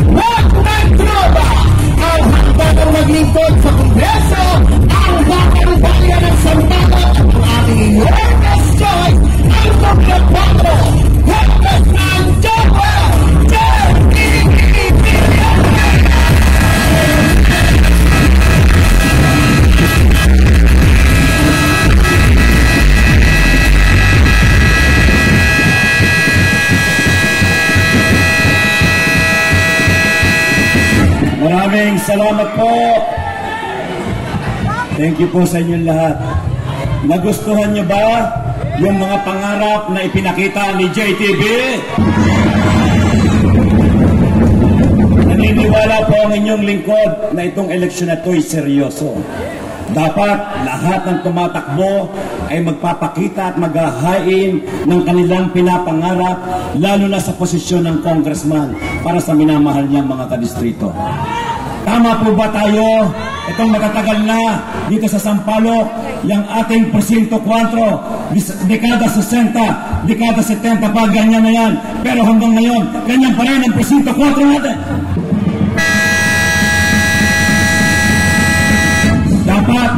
Huwag ng tropa! Ang handa ng maglingkod sa Kongreso, ang kakarubaya ng Santago, ang ating Ernest Choice, ang Pagkapatro, Congressman Joel Maraming salamat po. Thank you po sa inyong lahat. Nagustuhan niyo ba yung mga pangarap na ipinakita ni JTB? Naniniwala po ang inyong lingkod na itong eleksyon na ito'y seryoso. Dapat lahat ng tumatakbo ay magpapakita at maghahain ng kanilang pinapangarap, lalo na sa posisyon ng congressman para sa minamahal niyang mga kadistrito. Tama po ba tayo? Itong matatagal na dito sa Sampaloc, yung ating presinto 4, dekada 60, dekada 70 pa, ganyan na yan. Pero hanggang ngayon, ganyan pa rin ang presinto 4 natin. Dapat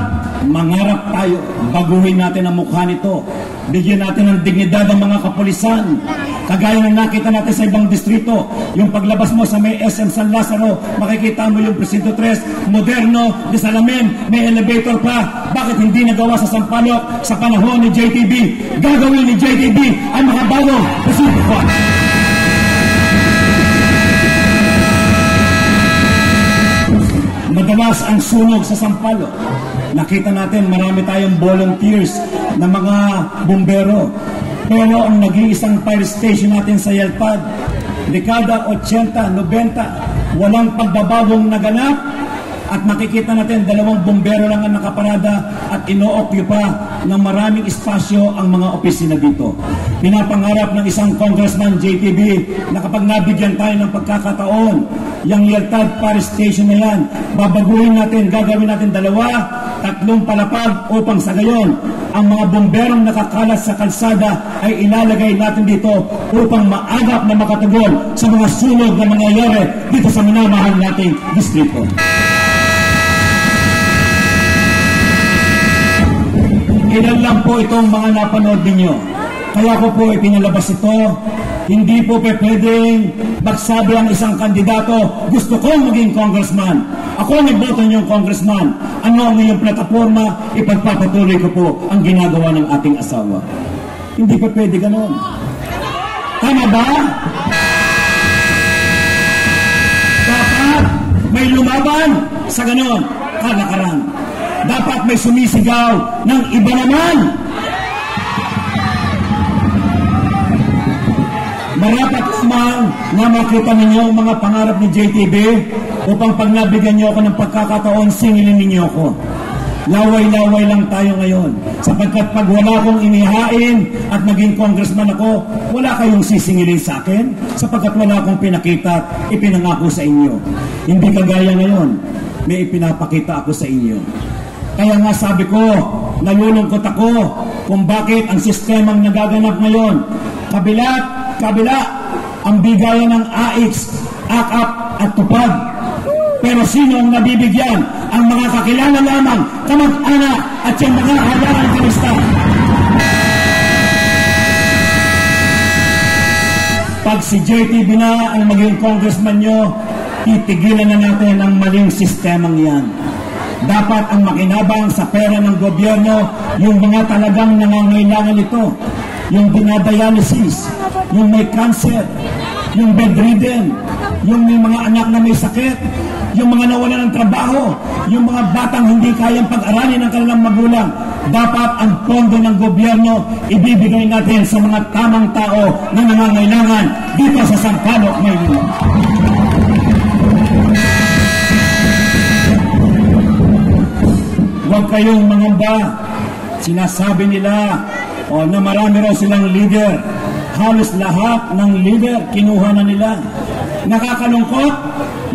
mangarap tayo, baguhin natin ang mukha nito, bigyan natin ng dignidad ang mga kapulisan. Kagaya ng nakita natin sa ibang distrito, yung paglabas mo sa may SM San Lazaro, makikita mo yung Presinto 3, moderno, de salamin, may elevator pa. Bakit hindi nagawa sa Sampaloc sa panahon ni JTB? Gagawin ni JTB ang mga bagong Presinto 4. Madalas ang sunog sa Sampaloc. Nakita natin marami tayong volunteers na mga bumbero. Pero ang nag-iisang fire station natin sa Yalpad, dekada 80, 90, walang pagbabagong naganap. At makikita natin dalawang bumbero lang ang nakaparada at ino-occupy ng maraming espasyo ang mga opisina dito. Pinapangarap ng isang congressman, JTB, na kapag nabigyan tayo ng pagkakataon, yung Yaltad Fire Station na yan, babaguhin natin, gagawin natin 2, 3 palapag upang sa gayon, ang mga bomberong nakakalat sa kalsada ay ilalagay natin dito upang maagap na makatugon sa mga sunog na mangyayari dito sa minamahal nating distrito. Ilan lang po itong mga napanood ninyo. Kaya ko po ipinalabas ito. Hindi po pwedeng magsabi ang isang kandidato, gusto kong maging congressman. Ako nagboto niyong congressman. Ano ang iyong plataforma? Ipagpapatuloy ko po ang ginagawa ng ating asawa. Hindi pa pwede ganon. Tama ba? Dapat may lumaban sa ganon kalakaran. Dapat may sumisigaw ng iba naman. Marapat lamang na makita ninyo ang mga pangarap ni JTB upang pag nabigyan niyo ako ng pagkakataon, singilin ninyo ako. Laway-laway lang tayo ngayon. Sapagkat pag wala akong inihain at naging congressman ako, wala kayong sisingilin sa akin sapagkat wala akong pinakita at ipinangako sa inyo. Hindi kagaya ngayon, may ipinapakita ako sa inyo. Kaya nga sabi ko, nalulungkot ako kung bakit ang sistemang nagaganap ngayon, kabila ang bigayan ng AX, AKAP at TUPAD. Pero sino ang nabibigyan? Ang mga kakilala lamang, kamag-anak at yung mga halarang kalista. Pag si JTB na ang maging congressman nyo, titigilan na natin ang maling sistemang yan. Dapat ang makinabang sa pera ng gobyerno, yung mga talagang nangangailangan ito, yung dinadialysis, yung may cancer, yung bedridden, yung may mga anak na may sakit, yung mga nawalan ng trabaho, yung mga batang hindi kayang pag-aralin ng kanilang magulang. Dapat ang pondo ng gobyerno ibibigay natin sa mga tamang tao na nangangailangan dito sa Sampaloc, Maynila. Huwag kayong mangamba. Sinasabi nila na marami raw silang leader. Halos lahat ng leader kinuha na nila. Nakakalungkot,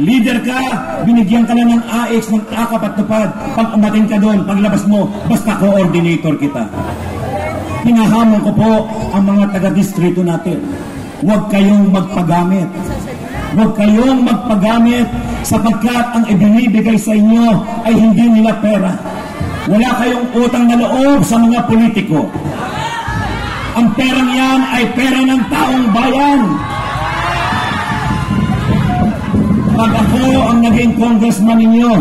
leader ka, binigyan ka na ng AX, ng AKAP at TUPAD. Pag umating ka doon, paglabas mo, basta coordinator kita. Hinahamon ko po ang mga taga-distrito natin. Huwag kayong magpagamit. Huwag kayong magpagamit sapagkat ang ibinibigay sa inyo ay hindi nila pera. Wala kayong utang na loob sa mga politiko. Ang perang yan ay pera ng taong bayan. Pag ako ang naging congressman ninyo,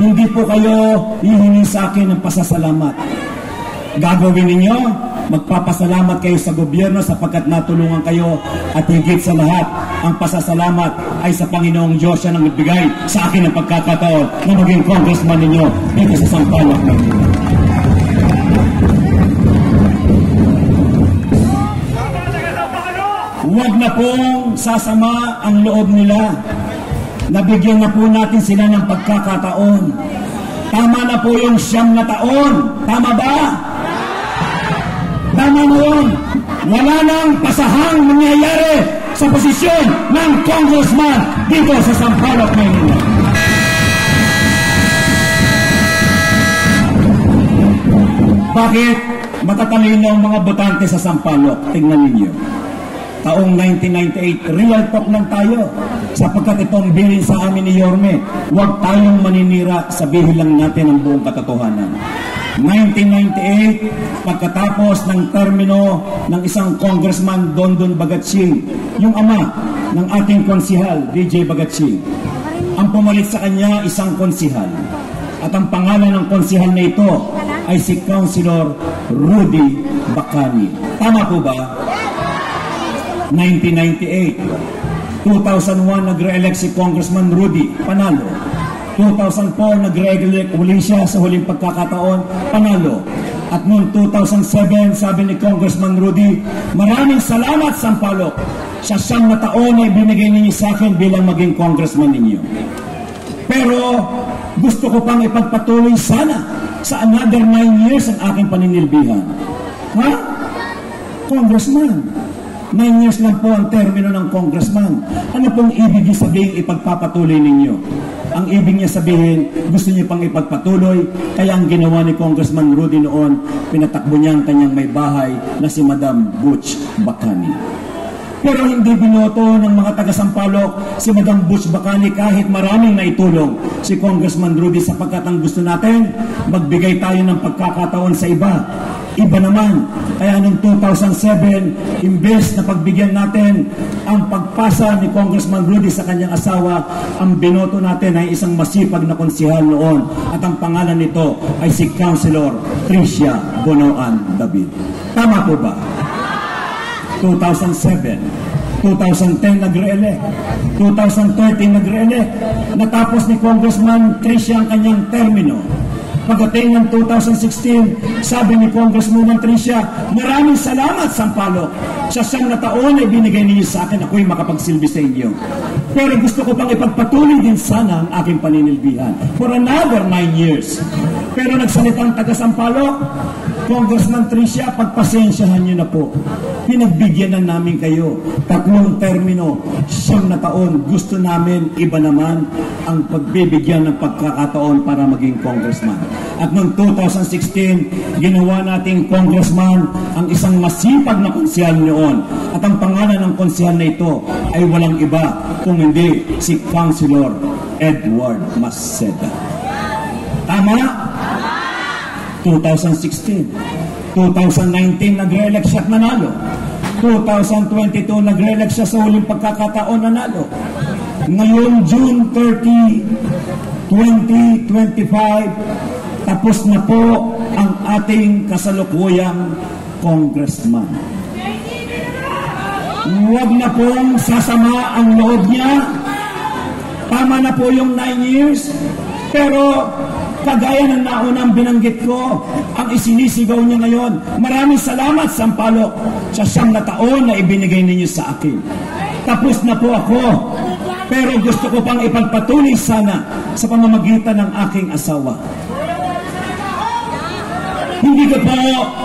hindi po kayo hihingi sa akin ng pasasalamat. Gagawin ninyo, magpapasalamat kayo sa gobyerno sapagkat natulungan kayo, at higit sa lahat, ang pasasalamat ay sa Panginoong Diyos. Siya nang ibigay sa akin ng pagkakataon na maging congressman ninyo dito sa Sampaloc, Maynila. Huwag na pong sasama ang loob nila. Nabigyan na po natin sila ng pagkakataon. Tama na po yung 9 na taon. Tama ba? Tama na yun. Wala nang pasahang nangyayari sa posisyon ng congressman dito sa Sampaloc, Maynila. Bakit matatalino ang mga botante sa Sampaloc? Tingnan ninyo. Taong 1998, real talk lang tayo. Sapagkat itong bilin sa amin ni Yorme, huwag tayong maninira, sabihin lang natin ang buong katotohanan. 1998, pagkatapos ng termino ng isang congressman, Dondon Bagatsing, yung ama ng ating konsihal, DJ Bagatsing, ang pumalit sa kanya isang konsihal. At ang pangalan ng konsihal na ito ay si Councilor Rudy Bacani. Tama po ba? 1998, 2001 nagre-elect si Congressman Rudy, panalo. 2004 nagre-elect uli siya sa huling pagkakataon, panalo. At noong 2007, sabi ni Congressman Rudy, maraming salamat Sampaloc sa 9 na taon na ibinigay ninyo sa akin bilang maging congressman ninyo. Pero gusto ko pang ipagpatuloy sana sa another 9 years ang aking paninilbihan. Ha? Congressman, 9 years lang po ang termino ng congressman. Ano pong ibig niya sabihin ipagpapatuloy ninyo? Ang ibig niya sabihin, gusto niya pang ipagpatuloy, kaya ang ginawa ni Congressman Rudy noon, pinatakbo niya ang kanyang may bahay na si Madam Butch Bacani. Pero hindi binoto ng mga taga-Sampaloc si Madam Butch Bacani kahit maraming naitulong si Congressman Rudy, sapagkat ang gusto natin, magbigay tayo ng pagkakataon sa iba. Iba naman. Kaya noong 2007, imbes na pagbigyan natin ang pagpasa ni Congressman Rudy sa kanyang asawa, ang binoto natin ay isang masipag na konsihal noon. At ang pangalan nito ay si Councilor Tricia Bonoan David. Tama po ba? 2007, 2010 nagre-elect, 2013 nagre-elect. Natapos ni Congressman Tricia ang kanyang termino. Pagdating ng 2016, sabi ni Congressman Tricia, maraming salamat Sampaloc sa 9 na taon na ibinigay niyo sa akin, ako'y makapagsilbi sa inyo. Pero gusto ko pang ipagpatuloy din sana ang aking paninilbihan for another 9 years. Pero nagsalitang taga Sampaloc, Congressman Tricia, pagpasensyahan niyo na po. Pinagbigyan na namin kayo. 3 termino, 9 na taon. Gusto namin, iba naman ang pagbibigyan ng pagkakataon para maging congressman. At noong 2016, ginawa nating congressman ang isang masipag na konsihal noon. At ang pangalan ng konsihal na ito ay walang iba kung hindi si Councilor Edward Maceda. Tama? 2016. 2019, nagre-elect siya at nanalo. 2022, nagre-elect siya sa huling pagkakataon, nanalo. Ngayon, June 30, 2025, tapos na po ang ating kasalukuyang congressman. Huwag na pong sasama ang loob niya. Tama na po yung 9 years, pero kagaya ng naunang binanggit ko, ang isinisigaw niya ngayon, maraming salamat Sampaloc sa 9 na taon na ibinigay ninyo sa akin. Tapos na po ako, pero gusto ko pang ipagpatuloy sana sa pamamagitan ng aking asawa. Hindi ko po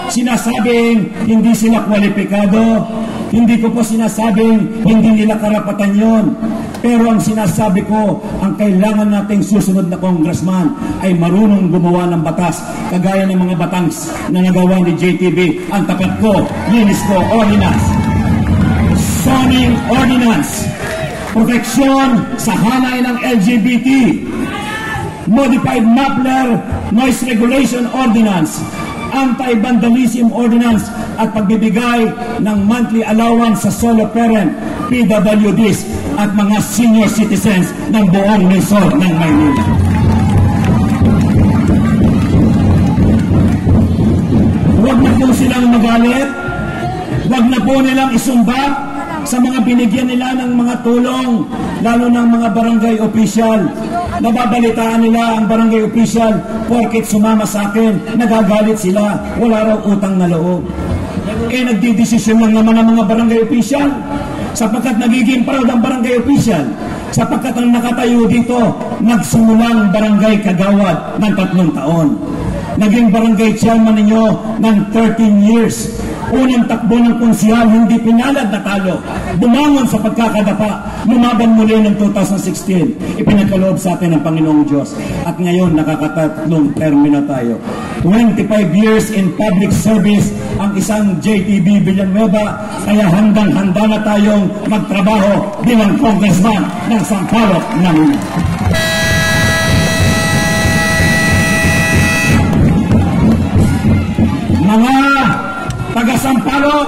sinasabing hindi sila kwalipikado, hindi ko po sinasabing hindi nila karapatan yon. Pero ang sinasabi ko, ang kailangan nating susunod na congressman ay marunong gumawa ng batas, kagaya ng mga batas na nagawa ni JTB. Ang tapat ko, linis ko, ordinance, zoning ordinance, proteksyon sa hanay ng LGBT, Modified Muffler Noise Regulation Ordinance, Anti-Vandalism Ordinance at pagbibigay ng monthly allowance sa solo parent, PWDs at mga senior citizens ng buong lungsod ng Maynila. Huwag na po silang magalit, huwag na po nilang isumba sa mga binigyan nila ng mga tulong, lalo ng mga barangay official. Nababalitaan nila ang barangay official, porket sumama sa akin, nagagalit sila, wala raw utang na loob. Nagdidesisyon lang naman ang mga barangay official, sapagkat nagiging proud ang barangay official, sapagkat ang nakatayo dito, nagsimulang barangay kagawad ng 3 taon. Naging barangay chairman ninyo ng 13 years. Unang takbo ng konsihal, hindi pinalad na talo. Bumangon sa pagkakadapa. Lumaban muli ng 2016. Ipinagkaloob sa atin ng Panginoong Diyos. At ngayon, nakakatatlong termino tayo. 25 years in public service ang isang JTB Villanueva. Kaya handang-handa na tayong magtrabaho bilang congressman ng Sampaloc, Manila. Mga taga-Sampaloc,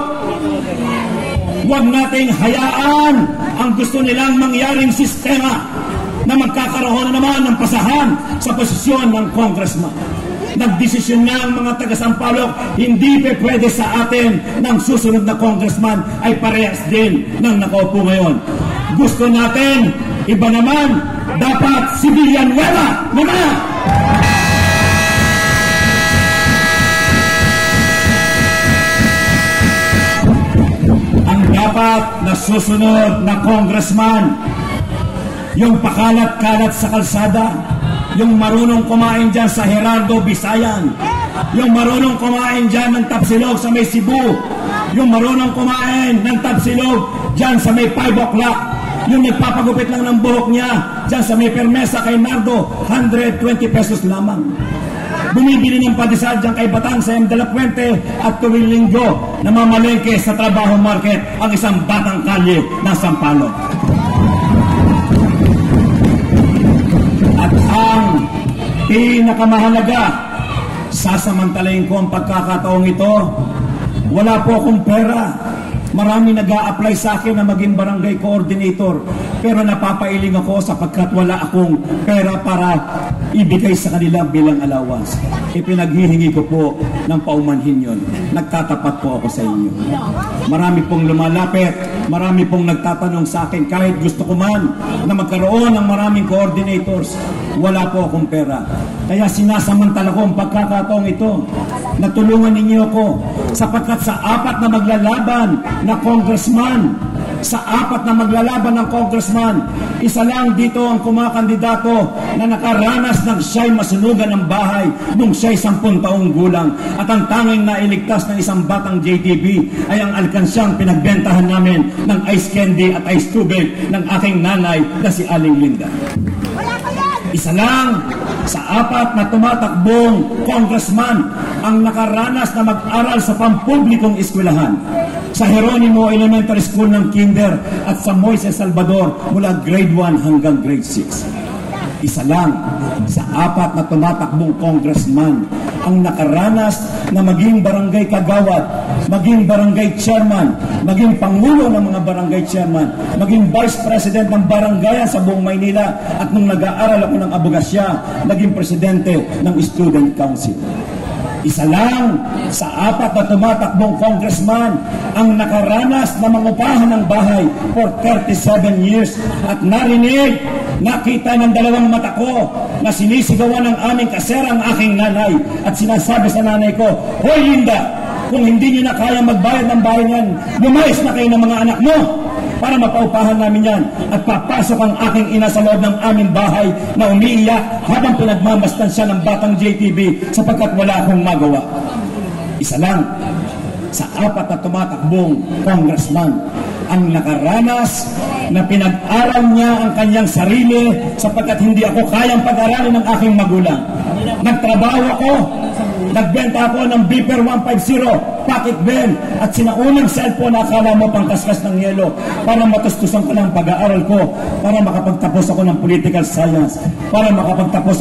huwag nating hayaan ang gusto nilang mangyaring sistema na magkakaroon na naman ng pasahan sa posisyon ng congressman. Nagdesisyon na ang mga taga-Sampaloc, hindi pwede sa atin ng susunod na congressman ay parehas din ng nakaupo ngayon. Gusto natin, iba naman, dapat si Villanueva naman! Dapat na susunod na congressman, yung pakalat-kalat sa kalsada, yung marunong kumain dyan sa Gerardo Bisayan, yung marunong kumain dyan ng tapsilog sa may Cebu, yung marunong kumain ng tapsilog dyan sa may 5 o'clock, yung nagpapagupit lang ng buhok niya dyan sa may Permesa kay Nardo, 120 pesos lamang. Bumibili ng padisal dyan kay Batang sa M. de la Puente at tuwing linggo namamalengke sa Trabaho Market ang isang batang kalye ng Sampaloc. At ang pinakamahalaga, sasamantalayin ko ang pagkakataong ito, wala po akong pera. Marami nag-a-apply sa akin na maging barangay coordinator, pero napapailing ako sapagkat wala akong pera para ibigay sa kanila bilang allowance. Ipinaghihingi ko po ng paumanhin yun. Nagtatapat po ako sa inyo. Marami pong lumalapit, marami pong nagtatanong sa akin, kahit gusto ko man na magkaroon ng maraming coordinators, wala po akong pera. Kaya sinasamantala ko ang pagkakataong ito. Natulungan ninyo ako sapagkat sa 4 na maglalaban na congressman, isa lang dito ang kumakandidato na nakaranas ng siya'y masunugan ng bahay nung siya'y 10 taong gulang. At ang tanging nailigtas ng isang batang JTB ay ang alkansyang pinagbentahan namin ng ice candy at ice tubig ng aking nanay na si Aling Linda. Isa lang sa 4 na tumatakbong congressman ang nakaranas na mag-aral sa pampublikong eskwelahan. Sa Jeronimo Elementary School ng Kinder at sa Moises Salvador mula grade 1 hanggang grade 6. Isa lang sa 4 na tumatakbong congressman ang nakaranas na maging barangay kagawad, maging barangay chairman, maging pangulo ng mga barangay chairman, maging vice president ng barangayan sa buong Maynila, at nung nag-aaral ako ng abogasya, naging presidente ng student council. Isa lang sa 4 na tumatakbong congressman ang nakaranas na mangupahan ng bahay for 37 years at narinig, nakita ng 2 mata ko na sinisigawan ng aming kasera ang aking nanay at sinasabi sa nanay ko, "Hoy Linda, kung hindi niyo na kaya magbayad ng bahay niyan, lumayas na kayo ng mga anak mo para mapaupahan namin yan." At papasok ang aking ina sa loob ng aming bahay na umiiyak habang pinagmamastan siya ng batang JTB sapagkat wala akong magawa. Isa lang sa 4 na tumatakbong congressman ang nakaranas na pinag-aral niya ang kanyang sarili sapagkat hindi ako kayang pag-aralin ng aking magulang. Nagtrabaho ako Nagbenta ako ng Beeper 150, pocket bell, at sinaunang cellphone na akala mo pang kaskas ng yelo para matustusan ko ng pag-aaral ko, para makapagtapos ako ng political science, para makapagtapos